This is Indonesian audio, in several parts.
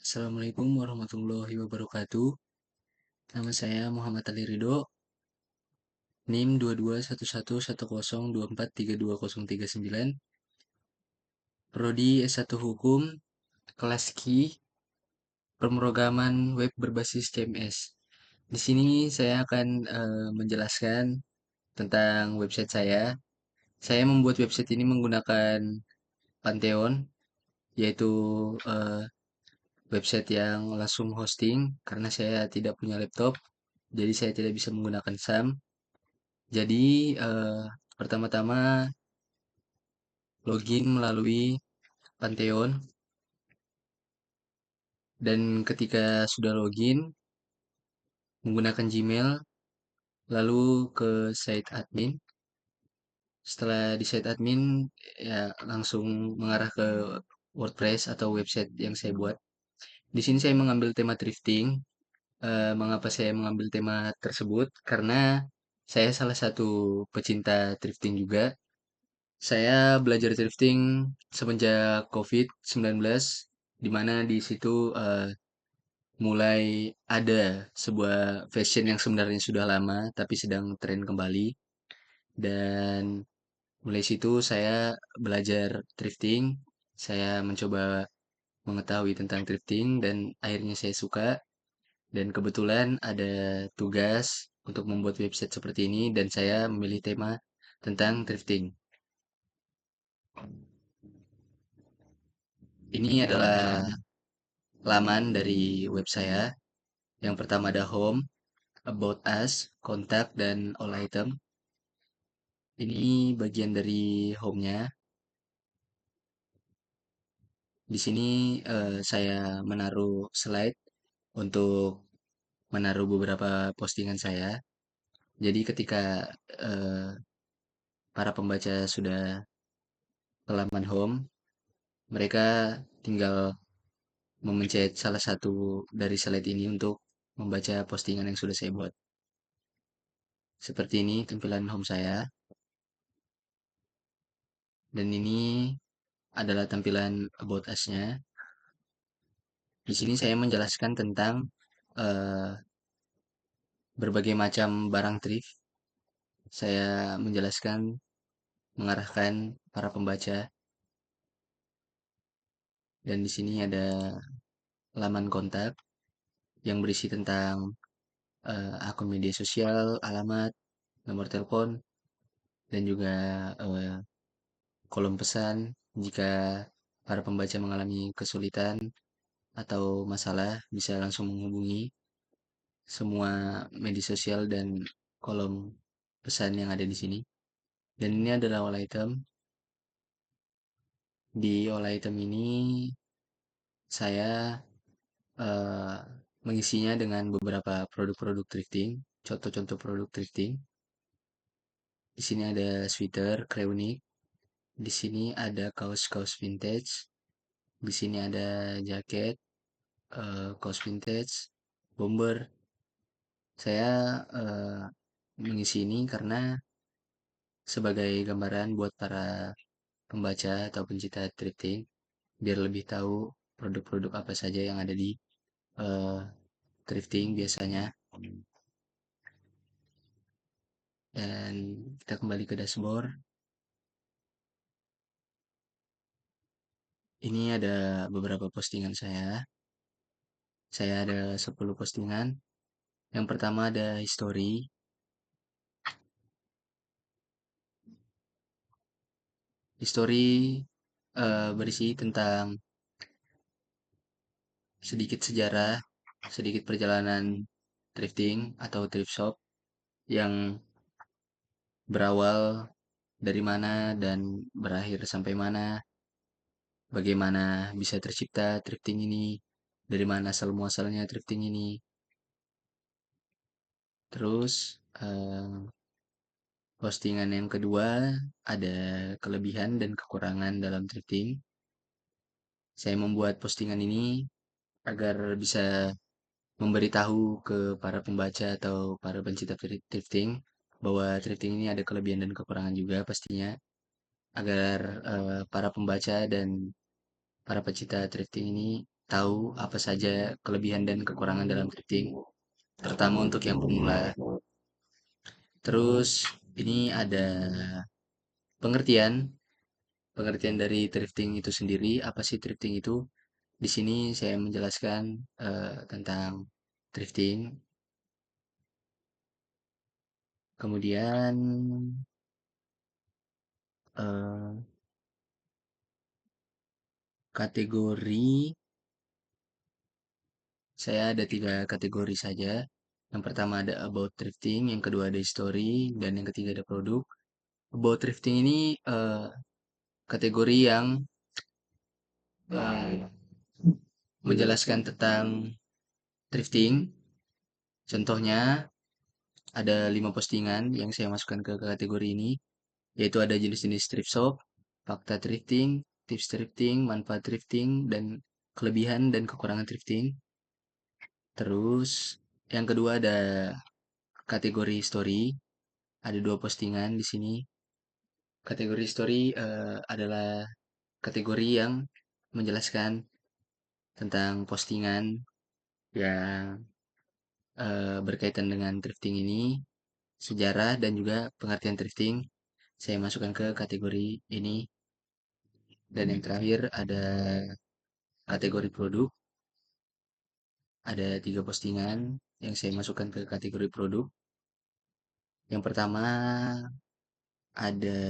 Assalamualaikum warahmatullahi wabarakatuh. Nama saya Muhammad Ali Ridho, NIM 22111024320039, Prodi S1 Hukum, kelas Q, pemrograman web berbasis CMS. Di sini saya akan menjelaskan tentang website saya. Saya membuat website ini menggunakan Pantheon, yaitu eh, website yang langsung hosting karena saya tidak punya laptop, jadi saya tidak bisa menggunakan SAM. Jadi, pertama-tama login melalui Pantheon dan ketika sudah login menggunakan Gmail, lalu ke site admin. Setelah di site admin, ya langsung mengarah ke WordPress atau website yang saya buat. Di sini saya mengambil tema thrifting. Mengapa saya mengambil tema tersebut? Karena saya salah satu pecinta thrifting juga. Saya belajar thrifting semenjak COVID-19, di mana di situ mulai ada sebuah fashion yang sebenarnya sudah lama tapi sedang tren kembali. Dan mulai situ saya belajar thrifting. Saya mencoba mengetahui tentang thrifting dan akhirnya saya suka. Dan kebetulan ada tugas untuk membuat website seperti ini dan saya memilih tema tentang thrifting. Ini adalah laman dari web saya. Yang pertama ada home, about us, kontak, dan all item. Ini bagian dari home-nya. Di sini saya menaruh slide untuk menaruh beberapa postingan saya. Jadi ketika eh, para pembaca sudah ke laman home, mereka tinggal memencet salah satu dari slide ini untuk membaca postingan yang sudah saya buat. Seperti ini tampilan home saya. Dan ini adalah tampilan about us-nya. Di sini saya menjelaskan tentang eh, berbagai macam barang thrift. Saya menjelaskan, mengarahkan para pembaca. Dan di sini ada laman kontak yang berisi tentang akun media sosial, alamat, nomor telepon, dan juga eh, kolom pesan jika para pembaca mengalami kesulitan atau masalah bisa langsung menghubungi semua media sosial dan kolom pesan yang ada di sini. Dan ini adalah all item. Di all item ini saya eh, mengisinya dengan beberapa produk-produk thrifting, contoh-contoh produk thrifting. Di sini ada sweater, kreunik. Di sini ada kaos-kaos vintage. Di sini ada jaket, kaos vintage, bomber. Saya mengisi ini karena sebagai gambaran buat para pembaca atau pencinta thrifting, biar lebih tahu produk-produk apa saja yang ada di eh, thrifting biasanya. Dan kita kembali ke dashboard. Ini ada beberapa postingan saya. Saya ada 10 postingan. Yang pertama ada history. History berisi tentang sedikit sejarah, sedikit perjalanan thrifting atau thrift shop yang berawal dari mana dan berakhir sampai mana, bagaimana bisa tercipta thrifting ini, dari mana asal muasalnya thrifting ini. Terus postingan yang kedua ada kelebihan dan kekurangan dalam thrifting. Saya membuat postingan ini agar bisa memberitahu ke para pembaca atau para pencinta thrifting bahwa thrifting ini ada kelebihan dan kekurangan juga pastinya, agar para pembaca dan para pecinta thrifting ini tahu apa saja kelebihan dan kekurangan dalam thrifting, terutama untuk yang pemula. Terus ini ada pengertian, pengertian dari thrifting itu sendiri. Apa sih thrifting itu? Di sini saya menjelaskan tentang thrifting. Kemudian eh, kategori, saya ada 3 kategori saja. Yang pertama ada about thrifting, yang kedua ada history, dan yang ketiga ada produk. About thrifting ini kategori yang eh, menjelaskan tentang thrifting. Contohnya ada 5 postingan yang saya masukkan ke kategori ini, yaitu ada jenis-jenis thrift shop, fakta thrifting, tips thrifting, manfaat thrifting, dan kelebihan dan kekurangan thrifting. Terus yang kedua ada kategori story, ada 2 postingan di sini. Kategori story adalah kategori yang menjelaskan tentang postingan yang berkaitan dengan thrifting ini, sejarah dan juga pengertian thrifting. Saya masukkan ke kategori ini. Dan yang terakhir ada kategori produk. Ada 3 postingan yang saya masukkan ke kategori produk. Yang pertama ada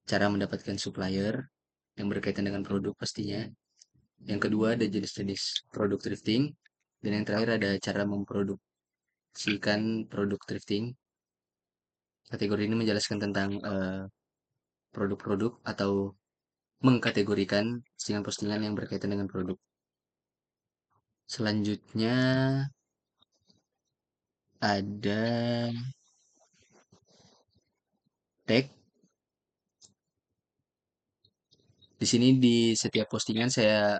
cara mendapatkan supplier yang berkaitan dengan produk pastinya. Yang kedua ada jenis-jenis produk thrifting. Dan yang terakhir ada cara memproduksikan produk thrifting. Kategori ini menjelaskan tentang produk-produk atau mengkategorikan postingan-postingan yang berkaitan dengan produk. Selanjutnya ada tag. Di sini di setiap postingan saya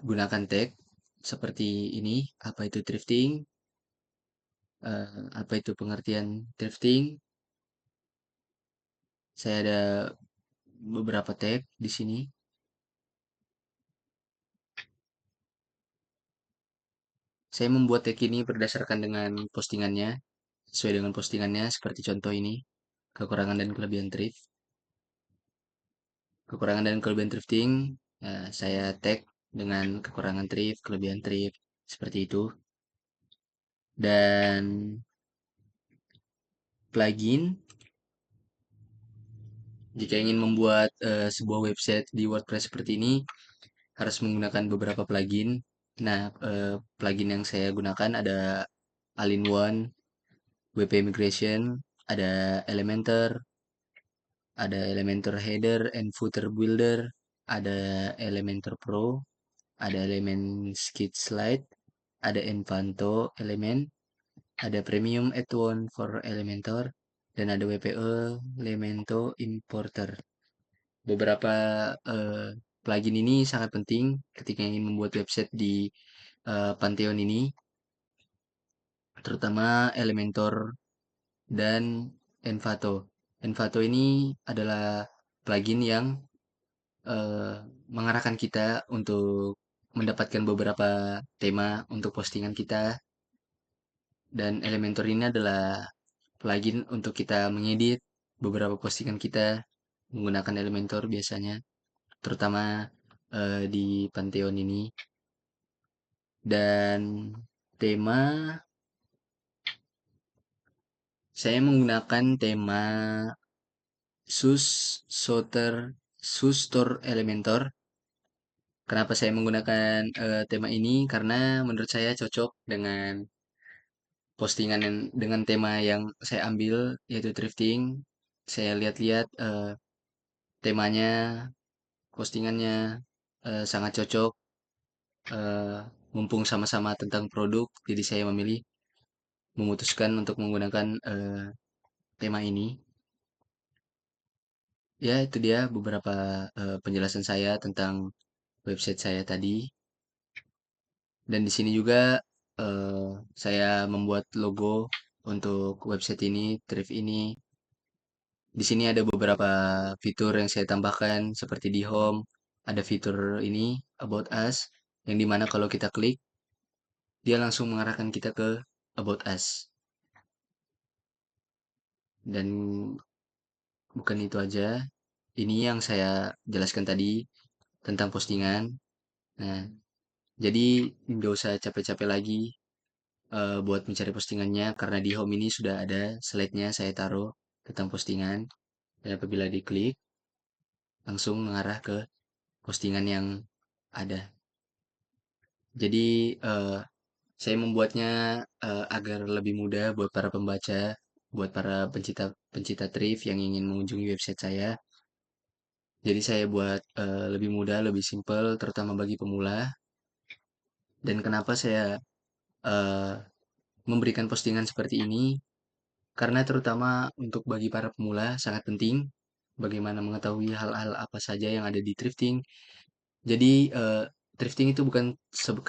gunakan tag seperti ini. Apa itu thrifting? Apa itu pengertian thrifting? Saya ada beberapa tag di sini. Saya membuat tag ini berdasarkan dengan postingannya, sesuai dengan postingannya seperti contoh ini, kekurangan dan kelebihan thrift. Kekurangan dan kelebihan thrifting, saya tag dengan kekurangan thrift, kelebihan thrift, seperti itu. Dan plugin, jika ingin membuat sebuah website di WordPress seperti ini, harus menggunakan beberapa plugin. Nah, plugin yang saya gunakan ada All-in-One, WP Migration, ada Elementor, ada Elementor Header and Footer Builder, ada Elementor Pro, ada Element Skid Slide, ada Envanto Element, ada Premium Add-on for Elementor, dan ada WPE Elemento Importer. Beberapa plugin ini sangat penting ketika ingin membuat website di Pantheon ini, terutama Elementor dan Envato. Envato ini adalah plugin yang eh, mengarahkan kita untuk mendapatkan beberapa tema untuk postingan kita, dan Elementor ini adalah plugin untuk kita mengedit beberapa postingan kita menggunakan Elementor biasanya, terutama di Pantheon ini. Dan tema, saya menggunakan tema Sustor Elementor. Kenapa saya menggunakan tema ini? Karena menurut saya cocok dengan postingan dengan tema yang saya ambil, yaitu thrifting. Saya lihat-lihat temanya, postingannya sangat cocok, eh, mumpung sama-sama tentang produk, jadi saya memutuskan untuk menggunakan tema ini. Ya, itu dia beberapa penjelasan saya tentang website saya tadi. Dan di sini juga saya membuat logo untuk website ini, Thrift ini. Di sini ada beberapa fitur yang saya tambahkan seperti di home. ada fitur ini About Us yang dimana kalau kita klik dia langsung mengarahkan kita ke About Us. Dan bukan itu aja, ini yang saya jelaskan tadi tentang postingan. Nah, jadi nggak usah capek-capek lagi buat mencari postingannya karena di home ini sudah ada slide-nya saya taruh tentang postingan. Dan apabila diklik, langsung mengarah ke postingan yang ada. Jadi saya membuatnya agar lebih mudah buat para pembaca, buat para pencinta pencinta thrift yang ingin mengunjungi website saya. Jadi saya buat lebih mudah, lebih simpel, terutama bagi pemula. Dan kenapa saya eh, memberikan postingan seperti ini? Karena terutama untuk bagi para pemula sangat penting bagaimana mengetahui hal-hal apa saja yang ada di thrifting. Jadi thrifting itu bukan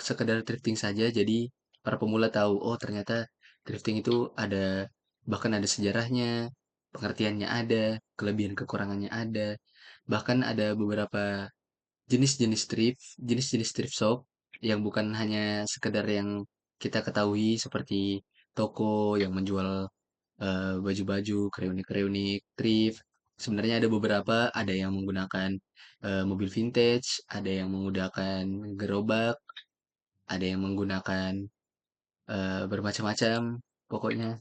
sekedar thrifting saja. Jadi para pemula tahu, oh ternyata thrifting itu ada bahkan ada sejarahnya, pengertiannya ada, kelebihan kekurangannya ada. Bahkan ada beberapa jenis-jenis thrift shop yang bukan hanya sekedar yang kita ketahui seperti toko yang menjual baju-baju, kreunik-kreunik, thrift. Sebenarnya ada beberapa, ada yang menggunakan mobil vintage, ada yang menggunakan gerobak, ada yang menggunakan bermacam-macam pokoknya.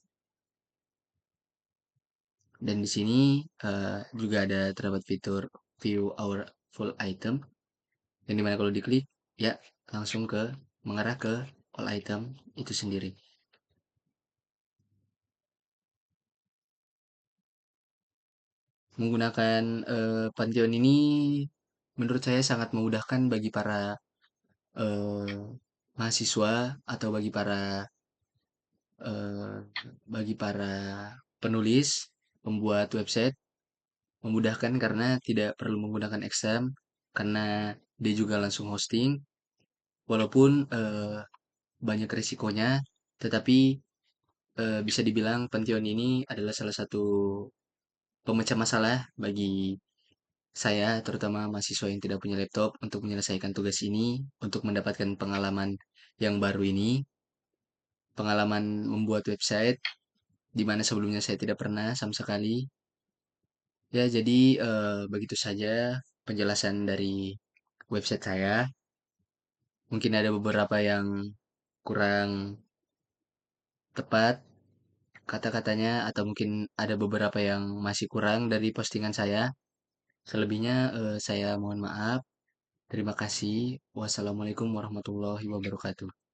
Dan di sini juga ada terdapat fitur view our full item, yang dimana kalau diklik, ya langsung ke mengarah ke all item itu sendiri. Menggunakan Pantheon ini menurut saya sangat memudahkan eh, mahasiswa atau eh, bagi para penulis membuat website memudahkan karena tidak perlu menggunakan XAMPP karena dia juga langsung hosting walaupun banyak risikonya tetapi bisa dibilang Pantheon ini adalah salah satu pemecah masalah bagi saya terutama mahasiswa yang tidak punya laptop untuk menyelesaikan tugas ini untuk mendapatkan pengalaman yang baru ini, pengalaman membuat website di mana sebelumnya saya tidak pernah sama sekali. Ya, jadi begitu saja penjelasan dari website saya. Mungkin ada beberapa yang kurang tepat kata-katanya atau mungkin ada beberapa yang masih kurang dari postingan saya. Selebihnya saya mohon maaf. Terima kasih. Wassalamualaikum warahmatullahi wabarakatuh.